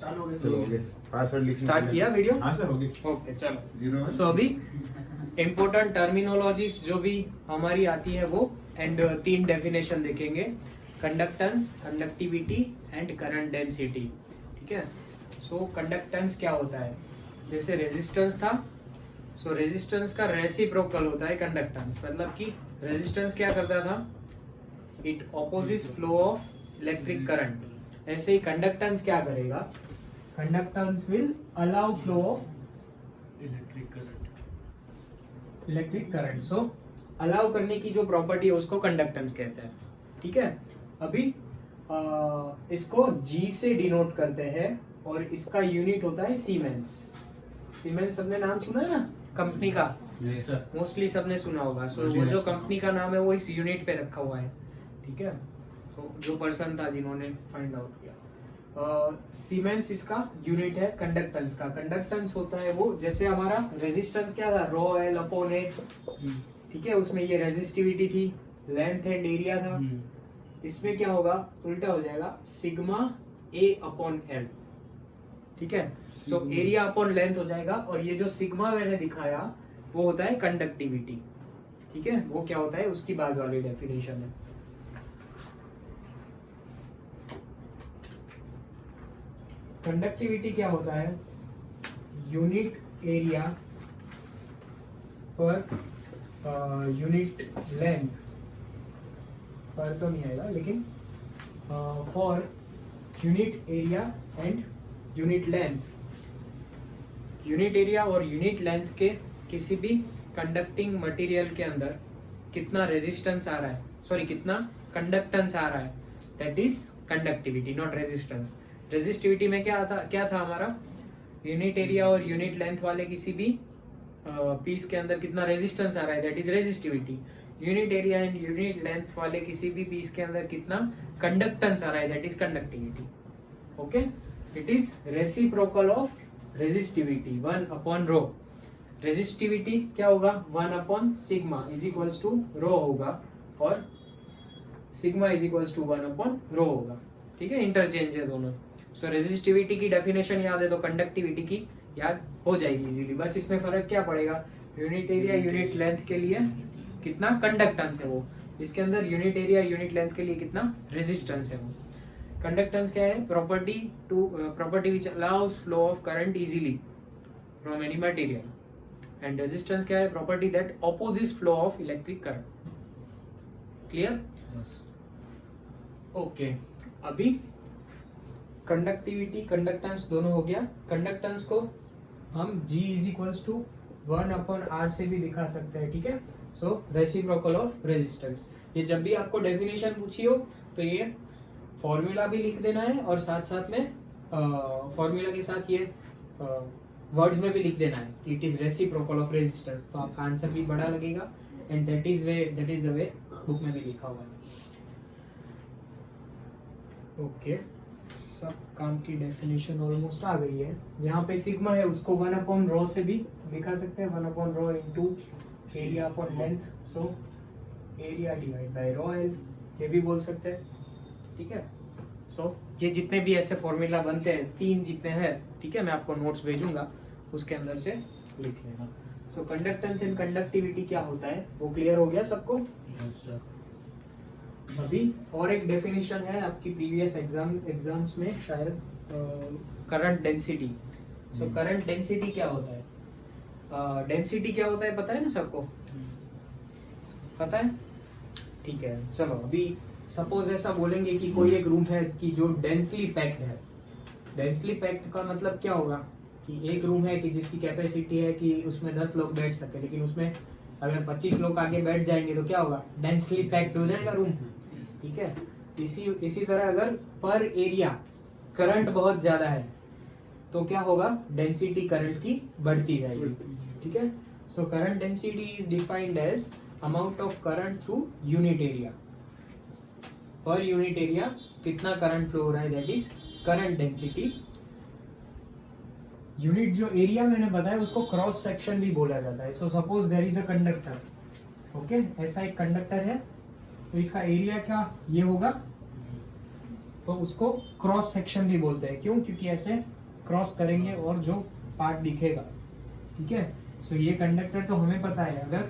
Password start किया video? हाँ sir हो गई। ओके चलो। सो अभी इम्पोर्टेंट टर्मिनोलॉजीज जो भी हमारी आती है वो एंड 3 डेफिनेशन देखेंगे, conductance, conductivity and current density. ठीक है। सो कंडक्टेंस क्या होता है? जैसे रेजिस्टेंस था, सो रेजिस्टेंस का रेसिप्रोकल होता है कंडक्टेंस। मतलब कि रेजिस्टेंस क्या करता था? It opposite flow of electric current. ऐसे ही कंडक्टेंस क्या करेगा? Conductance will allow flow of electric current. So allow करने की जो प्रॉपर्टी है उसको कंडक्टेंस कहते हैं। ठीक है। अभी इसको G से डिनोट करते हैं और इसका यूनिट होता है सीमेंस। सीमेंस सबने नाम सुना है ना, कंपनी का? मोस्टली सबने सुना होगा। सो वो जो कंपनी का नाम है वो इस यूनिट पे रखा हुआ है। ठीक है। तो जो पर्सन था जिन्होंने फाइंड आउट किया, सीमेंस इसका यूनिट है कंडक्टेंस का। कंडक्टेंस होता है वो, जैसे हमारा रेजिस्टेंस क्या था? ρ L अपॉन A। ठीक है। उसमें ये रेजिस्टिविटी थी, लेंथ एंड एरिया था। इसमें क्या होगा? उल्टा हो जाएगा, सिग्मा A अपॉन L। ठीक है। सो एरिया अपॉन लेंथ हो जाएगा और ये जो सिग्मा मैंने दिखाया वो होता है कंडक्टिविटी। ठीक है। वो क्या होता है उसकी बाद वाली डेफिनेशन है। कंडक्टिविटी क्या होता है? यूनिट एरिया पर यूनिट लेंथ पर तो नहीं आएगा, लेकिन for unit area and unit length. Unit area और यूनिट लेंथ के किसी भी कंडक्टिंग मटेरियल के अंदर कितना रेजिस्टेंस आ रहा है, सॉरी कितना कंडक्टेंस आ रहा है, that is conductivity, not resistance. Resistivity में क्या था हमारा? यूनिट एरिया और यूनिट लेंथ वाले किसी भी पीस के अंदर कितना रेजिस्टेंस आ रहा है, that is resistivity. Unit area and unit length वाले किसी भी पीस के अंदर कितना कंडक्टेंस आ रहा है, that is conductivity. Okay. It is reciprocal of resistivity, 1 upon rho. Resistivity क्या होगा? 1 upon sigma is equals to rho होगा और sigma is equals to 1 upon rho होगा। ठीक है। इंटरचेंज है दोनों। सो रेजिस्टिविटी की डेफिनेशन याद है तो कंडक्टिविटी की याद हो जाएगी इजीली। बस इसमें फर्क क्या पड़ेगा? यूनिट एरिया यूनिट लेंथ के लिए कितना कंडक्टेंस है वो, इसके अंदर यूनिट एरिया यूनिट लेंथ के लिए कितना रेजिस्टेंस है वो। कंडक्टेंस क्या है? Property which allows flow of current easily from any material. And resistance क्या है? Property that opposite flow of electric current. Clear? Okay. अभी कंडक्टिविटी कंडक्टेंस दोनों हो गया। कंडक्टेंस को हम G is equals to 1 upon R से भी दिखा सकते हैं। ठीक है। So reciprocal of resistance. ये जब भी आपको डेफिनेशन पूछी हो तो ये फॉर्मूला भी लिख देना है और साथ साथ में फॉर्मूला के साथ ये वर्ड्स में भी लिख देना है कि it is reciprocal of resistance. तो आपका आंसर भी बड़ा लगेगा and that is the way book में भी लिखा हुआ है। ओके। सब काम की डेफिनेशन ऑलमोस्ट आ गई है। यहाँ पे सिग्मा है उसको 1 अपॉन रो से भी दिखा सकते हैं, 1 upon rho into area upon length. So area divide by rho L ये भी बोल सकते हैं। ठीक है। सो ये जितने भी ऐसे फॉर्मूला बनते हैं, 3 जितने हैं, ठीक है, मैं आपको नोट्स भेजूंगा उसके अंदर से लिख लेना। सो कंडक्टेंस एंड कंडक्टिविटी क्या होता है वो क्लियर हो गया सबको? अभी और एक डेफिनेशन है आपकी प्रीवियस एग्जाम्स में शायद, करंट डेंसिटी। सो करंट डेंसिटी क्या होता है? डेंसिटी क्या होता है पता है ना सबको? पता है? ठीक है। चलो अभी सपोज ऐसा बोलेंगे कि कोई एक रूम है कि जो डेंसली पैक्ड है। डेंसली पैक्ड का मतलब क्या होगा कि एक रूम है कि जिसकी कैपेसिटी है कि उसमें 10 लोग बैठ सके, लेकिन उसमें अगर 25 लोग आगे बैठ जाएंगे तो क्या होगा? डेंसली पैक्ड हो जाएगा रूम। ठीक है। इसी तरह अगर पर एरिया करंट बहुत ज्यादा है तो क्या होगा? डेंसिटी करंट की बढ़ती जाएगी। ठीक है। So current density is defined as amount of current through unit area. पर यूनिट एरिया कितना करंट फ्लो हो रहा है, that is current density. Unit जो एरिया मैंने बताया उसको क्रॉस सेक्शन भी बोला जाता है। So suppose there is a conductor. Okay. ऐसा एक कंडक्टर है तो इसका एरिया क्या ये होगा? तो उसको क्रॉस सेक्शन भी बोलते हैं। क्यों? क्योंकि ऐसे क्रॉस करेंगे और जो पार्ट दिखेगा, ठीक है। सो ये कंडक्टर तो हमें पता है, अगर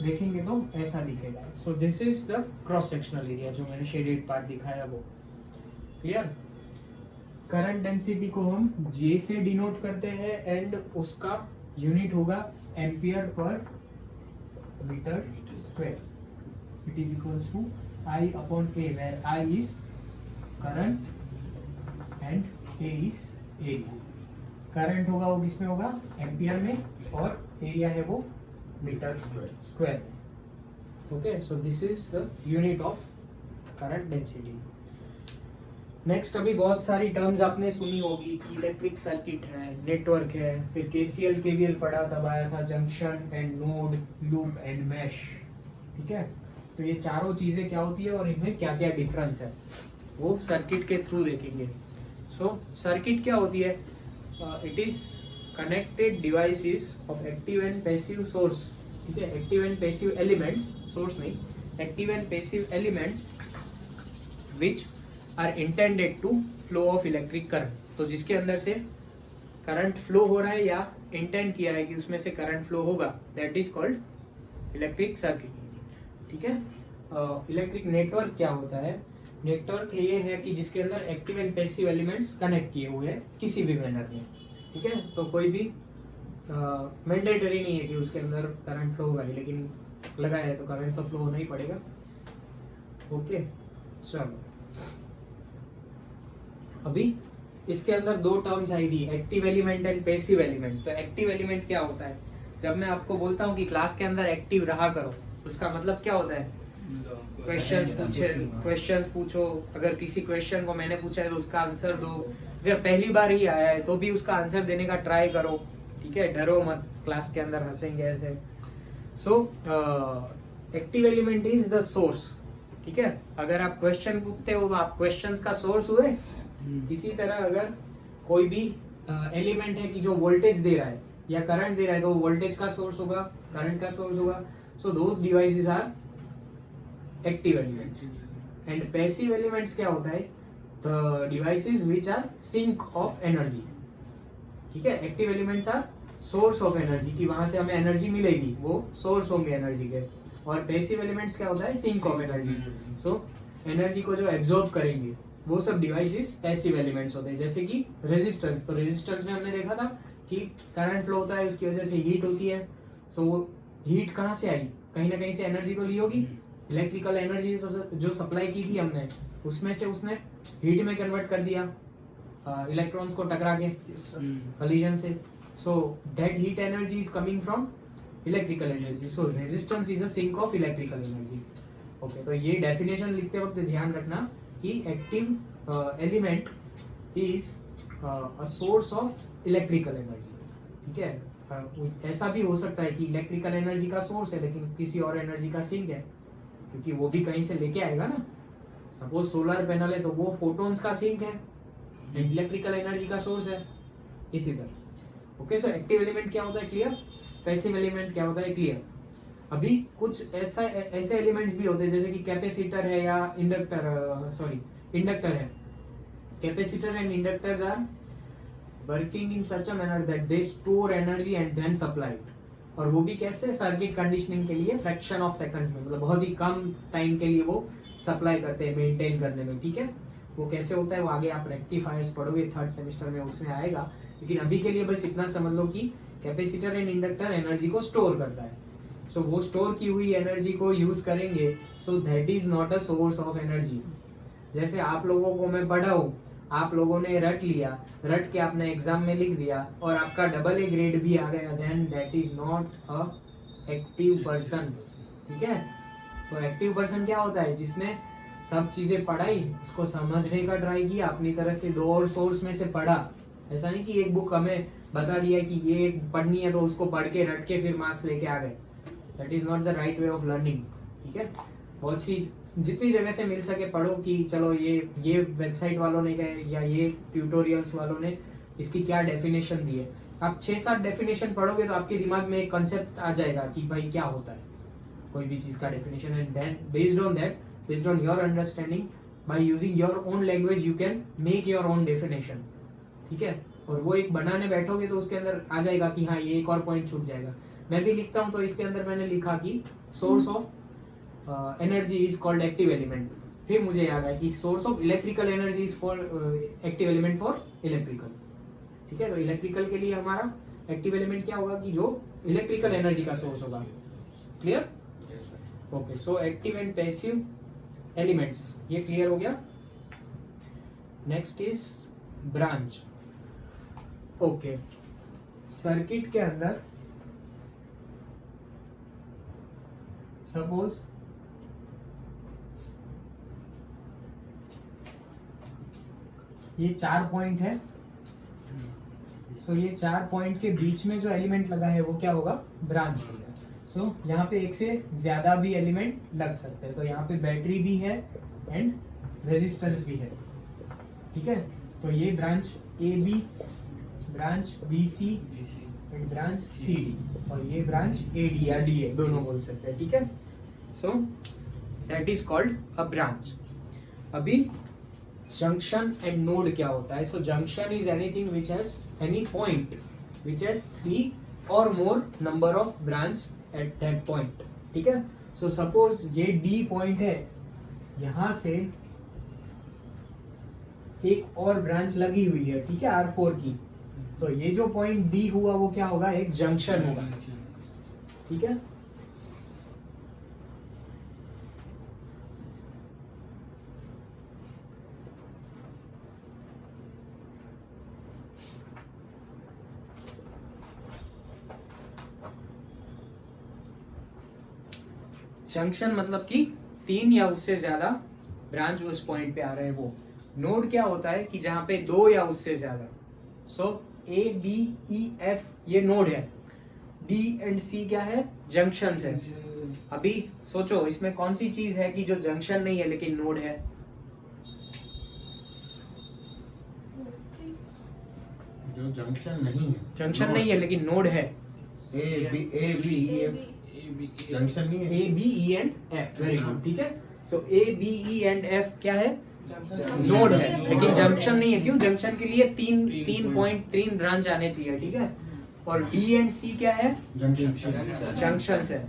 देखेंगे तो ऐसा दिखेगा। सो this is the cross sectional area, जो मैंने शेडेड पार्ट दिखाया वो। क्लियर? करंट डेंसिटी को हम J से डिनोट करते हैं एंड उसका यूनिट होगा ampere per metre square. It is equals to I upon A, where I is current and A is area। Current होगा वो किसमें होगा? एम्पियर में, और एरिया है वो metre square. Okay, so this is the unit of current density. Next, अभी बहुत सारी टर्म्स आपने सुनी होगी कि इलेक्ट्रिक सर्किट है, नेटवर्क है, फिर KCL KVL पढ़ा, तब आया था junction and node, loop and mash. ठीक है, तो ये चारों चीजें क्या होती है और इनमें क्या क्या डिफरेंस है वो सर्किट के थ्रू देखेंगे। सो सर्किट क्या होती है? It is connected devices of active and passive source. ठीक है, active and passive elements, source नहीं, active and passive elements which are intended to flow of electric current. तो जिसके अंदर से करंट फ्लो हो रहा है या इंटेंड किया है कि उसमें से करंट फ्लो होगा, that is called electric circuit. ठीक है, इलेक्ट्रिक नेटवर्क क्या होता है? नेटवर्क ये है कि जिसके अंदर active and passive elements connect किए हुए हैं किसी भी मैनर में। ठीक है, तो कोई भी मैंडेटरी नहीं है कि उसके अंदर करंट फ्लो होगा, लेकिन लगा है तो करंट तो फ्लो होना ही पड़ेगा। ओके, चलो अभी इसके अंदर दो टर्म्स आई थी, active element and passive element. तो एक्टिव एलिमेंट क्या होता है? जब मैं आपको बोलता हूँ कि क्लास के अंदर एक्टिव रहा करो, उसका मतलब क्या होता है? क्वेश्चंस पूछो। अगर किसी क्वेश्चन को मैंने पूछा है तो उसका आंसर दो। अगर पहली बार ही आया है तो भी उसका आंसर देने का ट्राई करो। ठीक है, डरो मत, क्लास के अंदर हंसेंगे ऐसे। So active element is the source. ठीक है, अगर आप क्वेश्चन पूछते हो तो आप क्वेश्चंस का सोर्स हुए। इसी तरह अगर कोई भी एलिमेंट है कि जो वोल्टेज दे रहा है या करंट दे रहा है, तो वोल्टेज का सोर्स होगा, करंट का सोर्स होगा। So those devices are active elements. And passive elements क्या होता है? The devices which are sink of energy. ठीक है, active elements are source of energy, कि वहां से हमें एनर्जी मिलेगी, वो सोर्स होंगे एनर्जी के। और पैसिव एलिमेंट्स क्या होता है? Sink of energy. So energy को जो एब्जॉर्ब करेंगे वो सब डिवाइसेस पैसिव एलिमेंट्स होते हैं। जैसे कि रेजिस्टेंस, तो रेजिस्टेंस में हमने देखा था कि करंट फ्लो होता है, उसकी वजह से हीट होती है। सो वो हीट कहाँ से आई? कहीं ना कहीं से एनर्जी तो ली होगी। इलेक्ट्रिकल एनर्जी जो सप्लाई की थी हमने, उसमें से उसने हीट में कन्वर्ट कर दिया इलेक्ट्रॉन्स को टकरा के कोलिजन से। So that heat energy is coming from electrical energy. So resistance is a sink of electrical energy. Okay, तो ये डेफिनेशन लिखते वक्त ध्यान रखना कि active element is a source of electrical energy. ठीक है, ऐसा भी हो सकता है कि इलेक्ट्रिकल एनर्जी का सोर्स है लेकिन किसी और एनर्जी का सिंक है, क्योंकि वो भी कहीं से लेके आएगा ना। सपोज सोलर पैनल है तो वो फोटॉन्स का सिंक है एंड इलेक्ट्रिकल एनर्जी का सोर्स है, इसी तरह। ओके, सो एक्टिव एलिमेंट क्या होता है? क्लियर। पैसिव एलिमेंट क्या होता है? क्लियर। अभी कुछ ऐसे एलिमेंट्स भी होते हैं जैसे कि कैपेसिटर है या इंडक्टर है। Capacitor and inductors are working in such a manner that they store energy and then supply it. और वो भी कैसे? सर्किट कंडीशनिंग के लिए फ्रैक्शन ऑफ सेकंड्स में, मतलब बहुत ही कम टाइम के लिए वो सप्लाई करते हैं मेंटेन करने में। ठीक है, वो कैसे होता है वो आगे आप रेक्टिफायर्स पढ़ोगे 3rd सेमेस्टर में, उसमें आएगा। लेकिन अभी के लिए बस इतना समझ लो कि कैपेसिटर एंड इंडक्टर एनर्जी को स्टोर करता है। सो वो स्टोर की हुई एनर्जी को यूज करेंगे, सो that is not a source of energy. जैसे आप लोगों को मैं पढ़ाऊं, आप लोगों ने रट लिया, रट के आपने एग्जाम में लिख दिया और आपका AA ग्रेड भी आ गया, then that is not a active person. ठीक है, तो एक्टिव पर्सन क्या होता है? जिसने सब चीजें पढ़ाई, उसको समझने का ट्राई किया, अपनी तरह से 2 और सोर्स में से पढ़ा। ऐसा नहीं कि एक बुक हमें बता दिया कि ये पढ़नी है तो उसको पढ़ के रट के फिर मार्क्स लेके आ गए। That is not the right way of learning. ठीक है, बहुत सी जितनी जगह से मिल सके पढ़ो कि चलो ये वेबसाइट वालों ने कहे या ये ट्यूटोरियल्स वालों ने इसकी क्या डेफिनेशन दी है। आप 6-7 डेफिनेशन पढ़ोगे तो आपके दिमाग में एक कंसेप्ट आ जाएगा कि भाई क्या होता है कोई भी चीज़ का definition. And then based on your understanding by using your own language you can make your own definition, ठीक है। और वो एक बनाने बैठोगे तो उसके अंदर आ जाएगा कि हाँ ये एक और पॉइंट छूट जाएगा। मैं भी लिखता हूँ तो इसके अंदर मैंने लिखा कि source of energy is called active element. फिर मुझे याद आया कि source of electrical energy is for active element for electrical, ठीक है। तो इलेक्ट्रिकल के लिए हमारा एक्टिव एलिमेंट क्या होगा कि जो इलेक्ट्रिकल एनर्जी का सोर्स होगा। Clear? Okay, so active and passive elements ये क्लियर हो गया। Next is branch. Okay, circuit के अंदर सपोज ये 4 पॉइंट है, सो ये 4 पॉइंट के बीच में जो एलिमेंट लगा है वो क्या होगा? ब्रांच होगा। सो यहाँ पे एक से ज्यादा भी एलिमेंट लग सकते हैं, तो यहाँ पे बैटरी भी है एंड रेजिस्टेंस भी है, ठीक है। तो ये branch A B, branch B C and branch C D, और ये ब्रांच ए डी या डी ए दोनों बोल सकते हैं, ठीक है। So that is called a branch. अभी जंक्शन एंड नोड क्या होता है? So junction is anything which has any point which has 3 or more number of branch at that point, ठीक है। सो सपोज ये डी पॉइंट है, यहां से एक और ब्रांच लगी हुई है, ठीक है, R4 की। तो ये जो पॉइंट डी हुआ वो क्या होगा? एक जंक्शन होगा, ठीक है। जंक्शन मतलब कि 3 या उससे ज्यादा ब्रांच उस पॉइंट पे आ रहे हैं वो। नोड क्या होता है कि जहां पे 2 या उससे ज्यादा। सो ए बी ई एफ ये नोड है, डी एंड सी क्या है? जंक्शंस है। अभी सोचो इसमें कौन सी चीज है कि जो जंक्शन नहीं है लेकिन नोड है? जो जंक्शन नहीं है, जंक्शन नहीं है लेकिन नोड है। A B E F junction नहीं है। A B E and F, very good, ठीक है। So A B E and F क्या है? नोड है लेकिन जंक्शन नहीं है। क्यों? जंक्शन के लिए 3 ब्रांच आने चाहिए, ठीक है। और डी एंड सी क्या है? जंक्शंस है।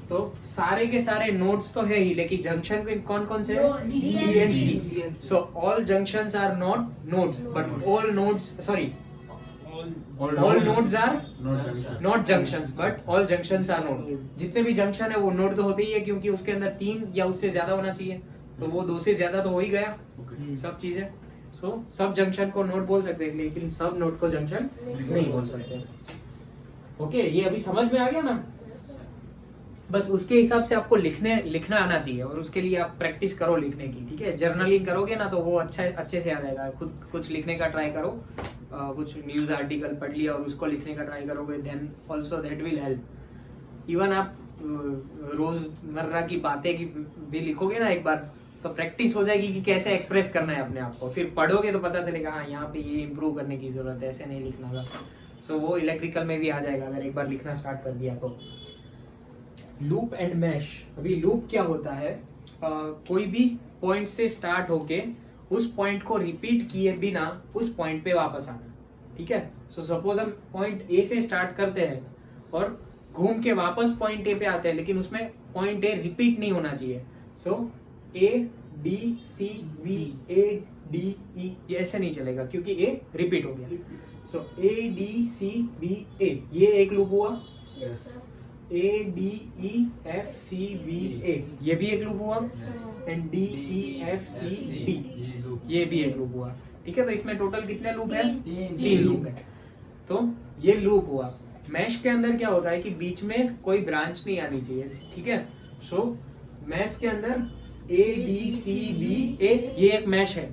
तो सारे के सारे नोड्स तो है ही, लेकिन जंक्शन कौन कौन से? D and C. So all junctions are not nodes but all nodes, sorry, all nodes are not junctions but all junctions are node। जितने भी जंक्शन है वो नोड तो होते ही है, क्योंकि उसके अंदर 3 या उससे ज्यादा होना चाहिए, तो वो 2 से ज्यादा तो हो ही गया सब चीजें। सो सब जंक्शन को नोड बोल सकते हैं लेकिन सब नोड को जंक्शन नहीं बोल सकते। ओके, ये अभी समझ में आ गया ना? बस उसके हिसाब से आपको लिखना आना चाहिए, और उसके लिए आप प्रैक्टिस करो लिखने की, ठीक है। जर्नलिंग करोगे ना तो वो अच्छे से आ जाएगा। खुद कुछ लिखने का ट्राई करो, कुछ न्यूज आर्टिकल पढ़ लिया और उसको लिखने का ट्राई करोगे, then also that will help. Even आप रोजमर्रा की बातें की भी लिखोगे ना एक बार, तो प्रैक्टिस हो जाएगी कि कैसे एक्सप्रेस करना है अपने आप को। फिर पढ़ोगे तो पता चलेगा हाँ यहाँ पे ये इम्प्रूव करने की जरूरत है, ऐसे नहीं लिखना था। सो वो इलेक्ट्रिकल में भी आ जाएगा अगर एक बार लिखना स्टार्ट कर दिया तो। Loop and mash. अभी लूप क्या होता है? कोई भी पॉइंट से स्टार्ट होके उस पॉइंट को रिपीट किए बिना उस पॉइंट पे वापस आना, ठीक है। सो सपोज हम पॉइंट ए से स्टार्ट करते हैं और घूम के वापस पॉइंट ए पे आते हैं, लेकिन उसमें पॉइंट ए रिपीट नहीं होना चाहिए। So A B C B A D E ये ऐसे नहीं चलेगा क्योंकि ए रिपीट हो गया। सो A D C B A ये एक लूप हुआ। A D E F C B A ये भी एक लूप हुआ। And D E F C D ये भी एक लूप हुआ, ठीक है। तो इसमें टोटल कितने लूप है? 3 लूप है। तो ये लूप हुआ। मैश के अंदर क्या होता है कि बीच में कोई ब्रांच नहीं आनी चाहिए, ठीक है। सो मैश के अंदर A D C B A ये एक मैश है,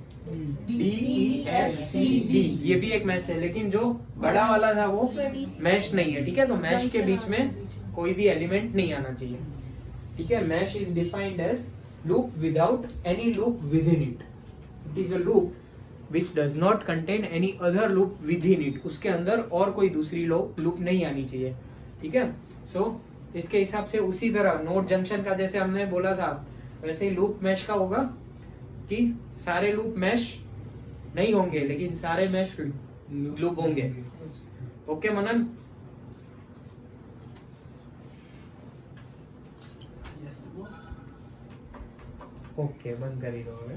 D E F C D ये भी एक मैश है, लेकिन जो बड़ा वाला था वो मैश नहीं है, ठीक है। तो मैश के बीच में कोई भी एलिमेंट नहीं आना चाहिए, ठीक है। Mesh is defined as loop without any loop within it. It is a loop which does not contain any other loop within it. उसके अंदर और कोई दूसरी लूप नहीं आनी चाहिए, ठीक है। सो इसके हिसाब से उसी तरह नोड जंक्शन का जैसे हमने बोला था वैसे ही लूप मैश का होगा। कि सारे लूप मैश नहीं होंगे लेकिन सारे मैश लूप होंगे। ओके मनन? ओके, बंद करी दो હવે।